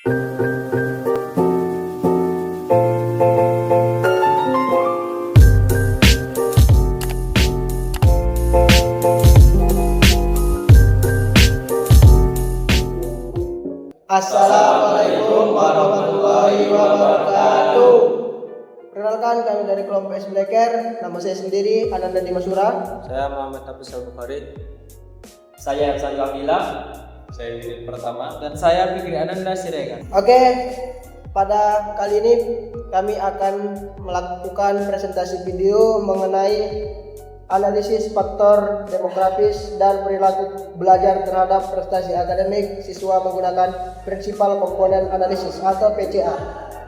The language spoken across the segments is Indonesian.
Assalamualaikum warahmatullahi wabarakatuh. Perkenalkan, kami dari kelompok S Blacker. Nama saya sendiri Ananda Dimasura. Saya Muhammad Hafiz Al-Bukhari. Saya Sanju Abdillah. Saya Didin Pertama. Dan saya Fikri Ananda Siregar. Oke, pada kali ini kami akan melakukan presentasi video mengenai analisis faktor demografis dan perilaku belajar terhadap prestasi akademik siswa menggunakan prinsipal komponen analisis atau PCA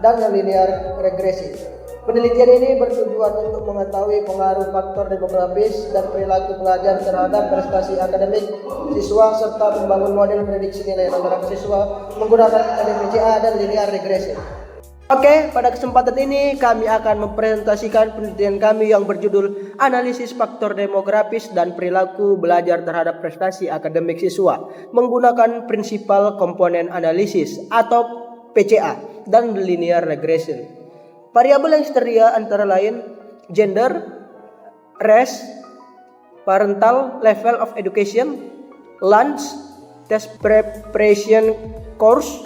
dan linear regresi. Penelitian ini bertujuan untuk mengetahui pengaruh faktor demografis dan perilaku belajar terhadap prestasi akademik siswa serta membangun model prediksi nilai antara siswa menggunakan metode PCA dan linear regresi. Oke, pada kesempatan ini kami akan mempresentasikan penelitian kami yang berjudul Analisis Faktor Demografis dan Perilaku Belajar Terhadap Prestasi Akademik Siswa menggunakan Prinsipal Komponen Analisis atau PCA dan Linear Regression. Variabel yang tersedia antara lain gender, race, parental level of education, lunch, test preparation course,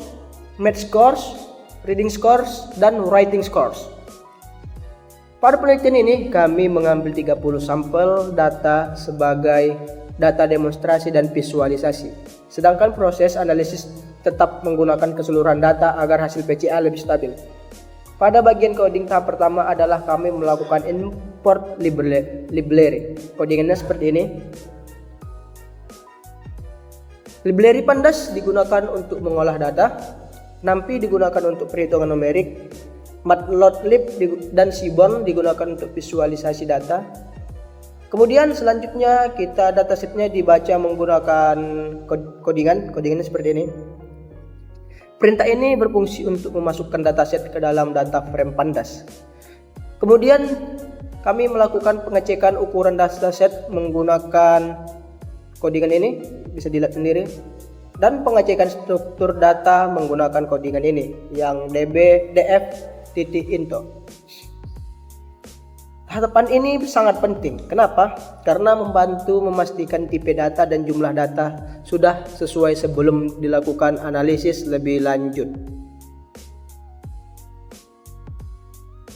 math scores, reading scores, dan writing scores. Pada penelitian ini kami mengambil 30 sampel data sebagai data demonstrasi dan visualisasi. Sedangkan proses analisis tetap menggunakan keseluruhan data agar hasil PCA lebih stabil. Pada bagian coding tahap pertama adalah kami melakukan import library. Codingannya seperti ini. Library Pandas digunakan untuk mengolah data. NumPy digunakan untuk perhitungan numerik, Matplotlib dan Seaborn digunakan untuk visualisasi data. Kemudian selanjutnya kita datasetnya dibaca menggunakan codingannya seperti ini. Perintah ini berfungsi untuk memasukkan dataset ke dalam data frame Pandas. Kemudian kami melakukan pengecekan ukuran dataset menggunakan codingan ini, bisa dilihat sendiri. Dan pengecekan struktur data menggunakan codingan ini yang df.into. Tahapan ini sangat penting. Kenapa? Karena membantu memastikan tipe data dan jumlah data sudah sesuai sebelum dilakukan analisis lebih lanjut.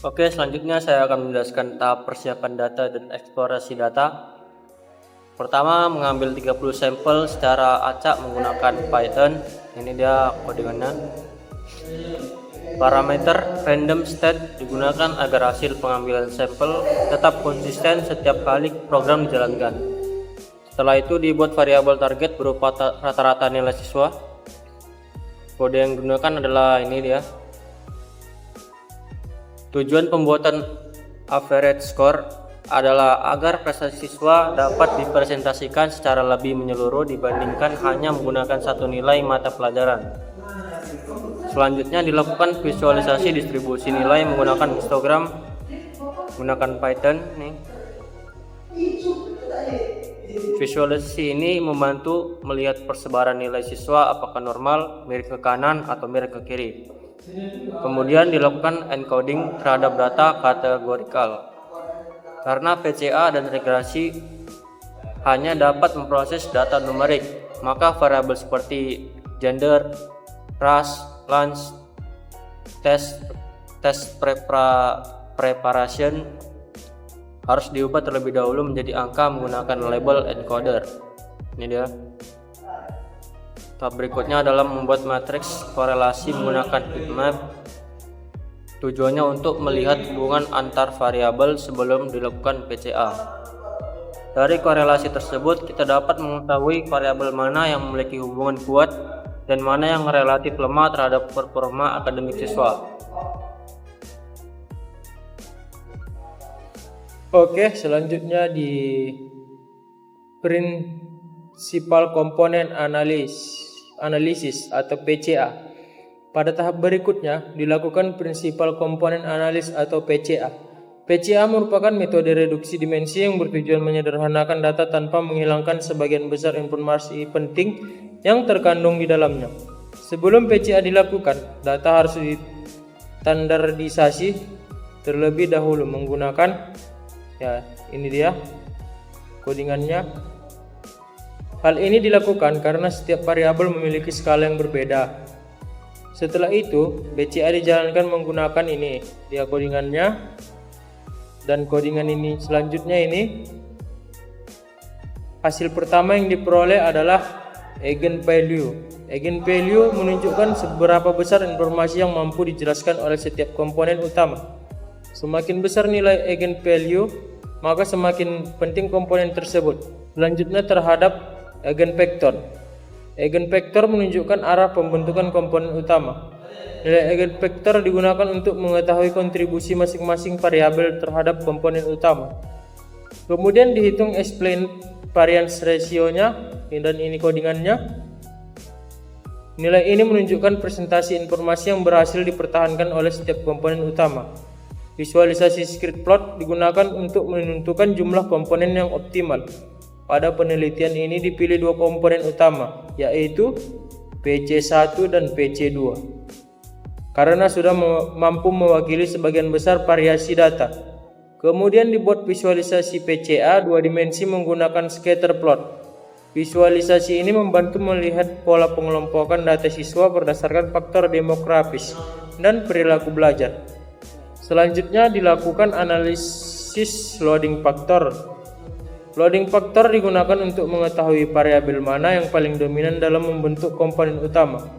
Oke, selanjutnya saya akan menjelaskan tahap persiapan data dan eksplorasi data. Pertama, mengambil 30 sampel secara acak menggunakan Python. Ini dia codingannya. Parameter random state digunakan agar hasil pengambilan sampel tetap konsisten setiap kali program dijalankan. Setelah itu dibuat variabel target berupa rata-rata nilai siswa. Kode yang digunakan adalah ini dia. Tujuan pembuatan average score adalah agar prestasi siswa dapat dipresentasikan secara lebih menyeluruh dibandingkan hanya menggunakan satu nilai mata pelajaran. Selanjutnya dilakukan visualisasi distribusi nilai menggunakan histogram menggunakan Python nih. Visualisasi ini membantu melihat persebaran nilai siswa apakah normal, miring ke kanan atau miring ke kiri. Kemudian dilakukan encoding terhadap data kategorikal. Karena PCA dan regresi hanya dapat memproses data numerik, maka variabel seperti gender, race, lunch, test preparation harus diubah terlebih dahulu menjadi angka menggunakan label encoder. Ini dia. Tahap berikutnya adalah membuat matriks korelasi menggunakan heatmap. Tujuannya untuk melihat hubungan antar variabel sebelum dilakukan PCA. Dari korelasi tersebut kita dapat mengetahui variabel mana yang memiliki hubungan kuat dan mana yang relatif lemah terhadap performa akademik siswa. Oke, selanjutnya di Principal Component Analysis atau PCA. Pada tahap berikutnya dilakukan Principal Component Analysis atau PCA. PCA merupakan metode reduksi dimensi yang bertujuan menyederhanakan data tanpa menghilangkan sebagian besar informasi penting yang terkandung di dalamnya. Sebelum PCA dilakukan, data harus ditandardisasi terlebih dahulu menggunakan, ya ini dia codingannya. Hal ini dilakukan karena setiap variabel memiliki skala yang berbeda. Setelah itu, PCA dijalankan menggunakan ini dia codingannya, dan codingan ini selanjutnya ini hasil pertama yang diperoleh adalah eigenvalue. Eigenvalue menunjukkan seberapa besar informasi yang mampu dijelaskan oleh setiap komponen utama. Semakin besar nilai eigenvalue, maka semakin penting komponen tersebut. Selanjutnya terhadap eigenvektor. Eigenvektor menunjukkan arah pembentukan komponen utama. Nilai eigenvektor digunakan untuk mengetahui kontribusi masing-masing variabel terhadap komponen utama. Kemudian dihitung explained variance ratio-nya, dan ini codingannya. Nilai ini menunjukkan presentasi informasi yang berhasil dipertahankan oleh setiap komponen utama. Visualisasi script plot digunakan untuk menentukan jumlah komponen yang optimal. Pada penelitian ini dipilih dua komponen utama, yaitu PC1 dan PC2. Karena sudah mampu mewakili sebagian besar variasi data. Kemudian dibuat visualisasi PCA dua dimensi menggunakan scatter plot. Visualisasi ini membantu melihat pola pengelompokan data siswa berdasarkan faktor demografis dan perilaku belajar. Selanjutnya dilakukan analisis loading factor. Loading factor digunakan untuk mengetahui variabel mana yang paling dominan dalam membentuk komponen utama.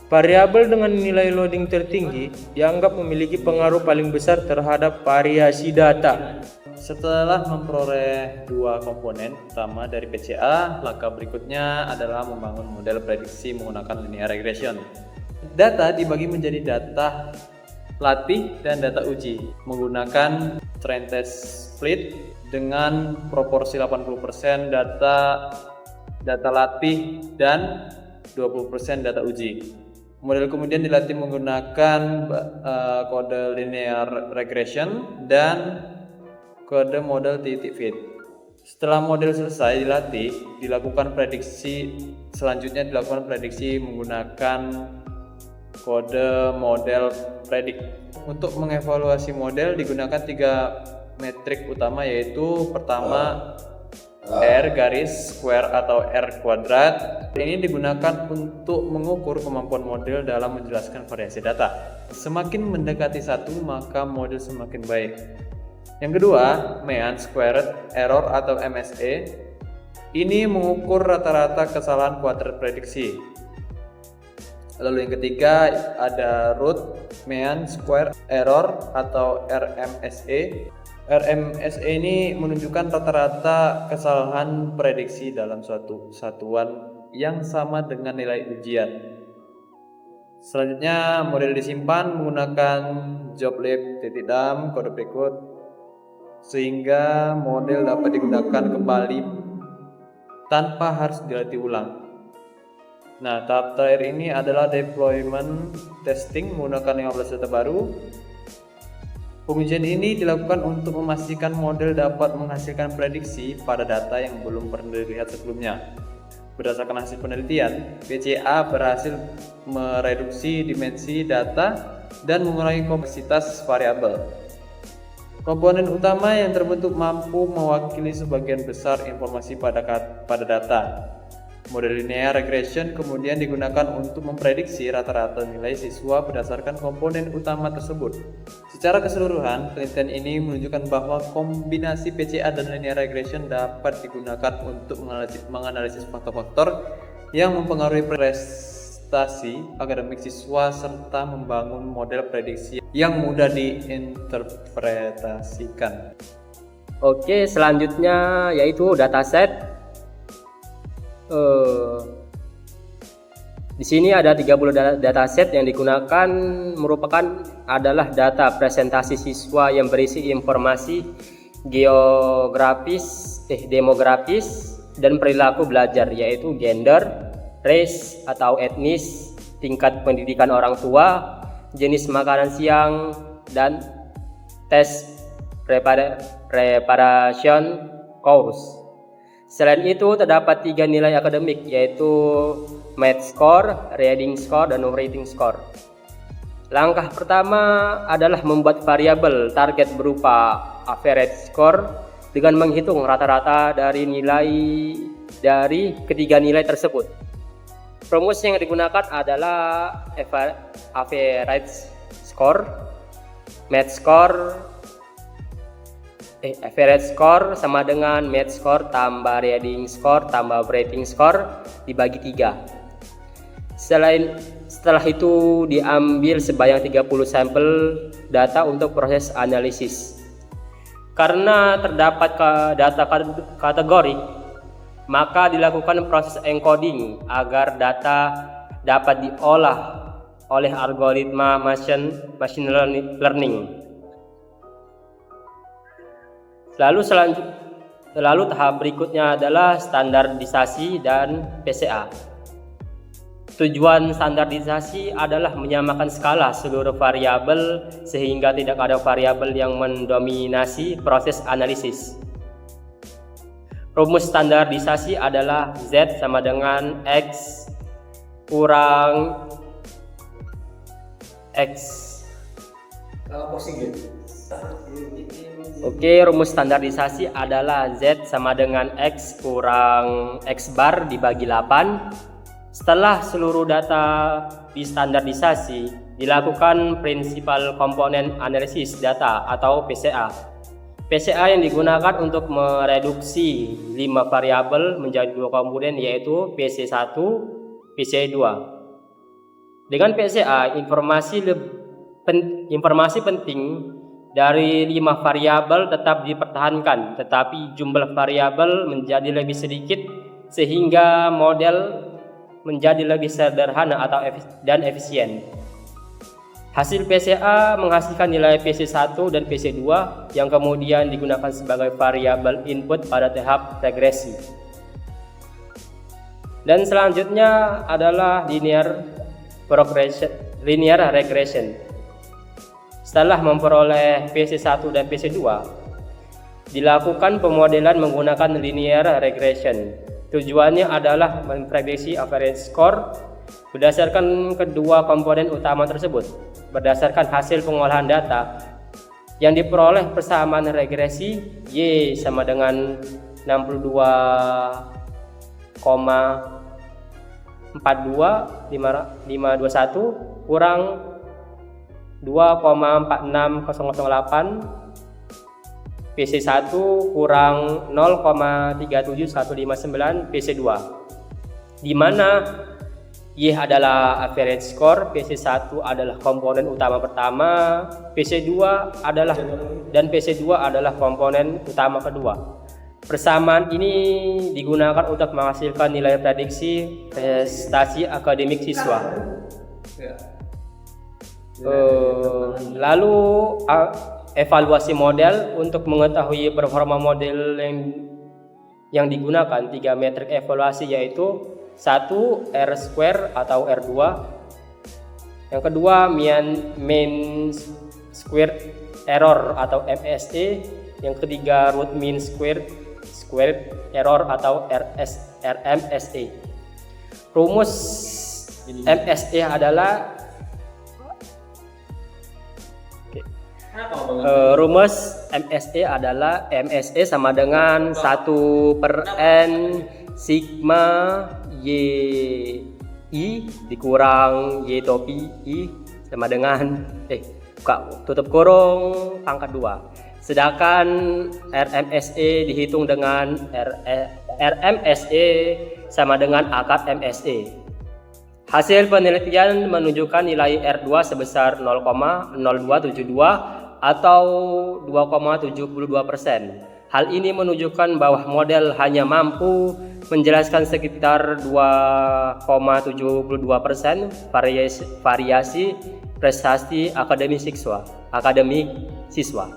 Variabel dengan nilai loading tertinggi dianggap memiliki pengaruh paling besar terhadap variasi data. Setelah memperoleh dua komponen utama dari PCA, langkah berikutnya adalah membangun model prediksi menggunakan linear regression. Data dibagi menjadi data latih dan data uji menggunakan trend test split dengan proporsi 80% data latih dan 20% data uji. Model kemudian dilatih menggunakan kode linear regression dan kode model titik fit. Setelah model selesai dilatih, selanjutnya dilakukan prediksi menggunakan kode model predict. Untuk mengevaluasi model digunakan 3 metrik utama, yaitu pertama R garis square atau R kuadrat. Ini digunakan untuk mengukur kemampuan model dalam menjelaskan variasi data. Semakin mendekati 1, maka model semakin baik. Yang kedua, mean squared error atau MSE. Ini mengukur rata-rata kesalahan kuadrat prediksi. Lalu yang ketiga ada root mean square error atau RMSE. RMSE ini menunjukkan rata-rata kesalahan prediksi dalam suatu satuan yang sama dengan nilai ujian. Selanjutnya model disimpan menggunakan joblib.dam kode berikut sehingga model dapat digunakan kembali tanpa harus dilatih ulang. Nah, tahap terakhir ini adalah deployment testing menggunakan 15 data baru. Pengujian ini dilakukan untuk memastikan model dapat menghasilkan prediksi pada data yang belum pernah dilihat sebelumnya. Berdasarkan hasil penelitian, PCA berhasil mereduksi dimensi data dan mengurangi kompleksitas variabel. Komponen utama yang terbentuk mampu mewakili sebagian besar informasi pada data. Model linear regression kemudian digunakan untuk memprediksi rata-rata nilai siswa berdasarkan komponen utama tersebut. Secara keseluruhan, penelitian ini menunjukkan bahwa kombinasi PCA dan linear regression dapat digunakan untuk menganalisis faktor-faktor yang mempengaruhi prestasi akademik siswa serta membangun model prediksi yang mudah diinterpretasikan. Oke, selanjutnya yaitu dataset. Di sini ada 30 dataset yang digunakan merupakan adalah data presentasi siswa yang berisi informasi demografis dan perilaku belajar, yaitu gender, race atau etnis, tingkat pendidikan orang tua, jenis makanan siang, dan tes preparation course. Selain itu terdapat 3 nilai akademik, yaitu math score, reading score, dan writing score. Langkah pertama adalah membuat variabel target berupa average score dengan menghitung rata-rata dari ketiga nilai tersebut. Rumus yang digunakan adalah average score, math score, average score sama dengan math score tambah reading score tambah writing score dibagi 3. Setelah itu diambil sebanyak 30 sampel data untuk proses analisis. Karena terdapat data kategori, maka dilakukan proses encoding agar data dapat diolah oleh algoritma machine learning. Lalu tahap berikutnya adalah standarisasi dan PCA. Tujuan standarisasi adalah menyamakan skala seluruh variabel sehingga tidak ada variabel yang mendominasi proses analisis. Rumus standarisasi adalah Z sama dengan X kurang X. Oke, rumus standarisasi adalah Z sama dengan X kurang X bar dibagi 8. Setelah seluruh data distandarisasi, dilakukan Principal Component Analysis Data atau PCA. PCA yang digunakan untuk mereduksi 5 variabel menjadi 2 komponen yaitu PC1, PC2. Dengan PCA, informasi penting dari 5 variabel tetap dipertahankan, tetapi jumlah variabel menjadi lebih sedikit sehingga model menjadi lebih sederhana dan efisien. Hasil PCA menghasilkan nilai PC1 dan PC2 yang kemudian digunakan sebagai variabel input pada tahap regresi. Dan selanjutnya adalah linear regression. Setelah memperoleh PC1 dan PC2, dilakukan pemodelan menggunakan linear regression. Tujuannya adalah memprediksi average score berdasarkan kedua komponen utama tersebut. Berdasarkan hasil pengolahan data yang diperoleh persamaan regresi Y sama dengan 62,42521 kurang 2,46008 PC1 kurang 0,37159 PC2, di mana Y adalah average score, PC1 adalah komponen utama pertama, PC2 adalah komponen utama kedua. Persamaan ini digunakan untuk menghasilkan nilai prediksi prestasi akademik siswa. Lalu evaluasi model. Untuk mengetahui performa model yang digunakan 3 metrik evaluasi yaitu 1 R-square atau R2, yang kedua mean squared error atau MSE, yang ketiga root mean squared error atau RMSE. Rumus MSE adalah MSE sama dengan 1/n sigma YI dikurang Y topi I sama dengan tutup kurung pangkat 2. Sedangkan RMSE dihitung dengan RMSE sama dengan akar MSE. Hasil penelitian menunjukkan nilai R2 sebesar 0,0272 atau 2,72%. Hal ini menunjukkan bahwa model hanya mampu menjelaskan sekitar 2,72% variasi prestasi akademik siswa.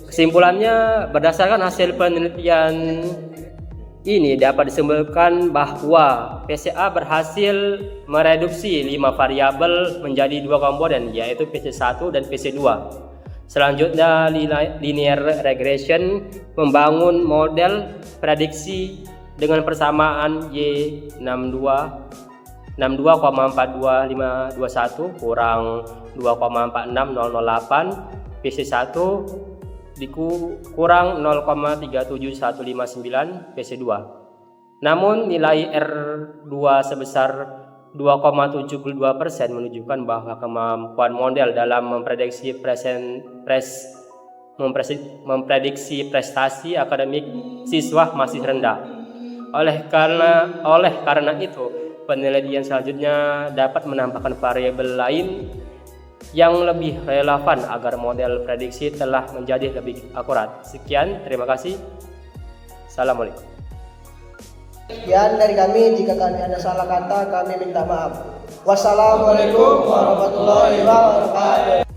Kesimpulannya, berdasarkan hasil penelitian ini dapat disimpulkan bahwa PCA berhasil mereduksi 5 variabel menjadi 2 komponen yaitu PC1 dan PC2. Selanjutnya linear regression membangun model prediksi dengan persamaan Y62 62,42521 kurang 2,46008 PC1 kurang 0,37159 PC2. Namun nilai R2 sebesar 2,72% menunjukkan bahwa kemampuan model dalam memprediksi prestasi akademik siswa masih rendah. Oleh karena itu, penelitian selanjutnya dapat menambahkan variabel lain yang lebih relevan agar model prediksi telah menjadi lebih akurat. Sekian, terima kasih. Assalamualaikum. Sekian dari kami, jika kami ada salah kata kami minta maaf. Wassalamualaikum warahmatullahi wabarakatuh.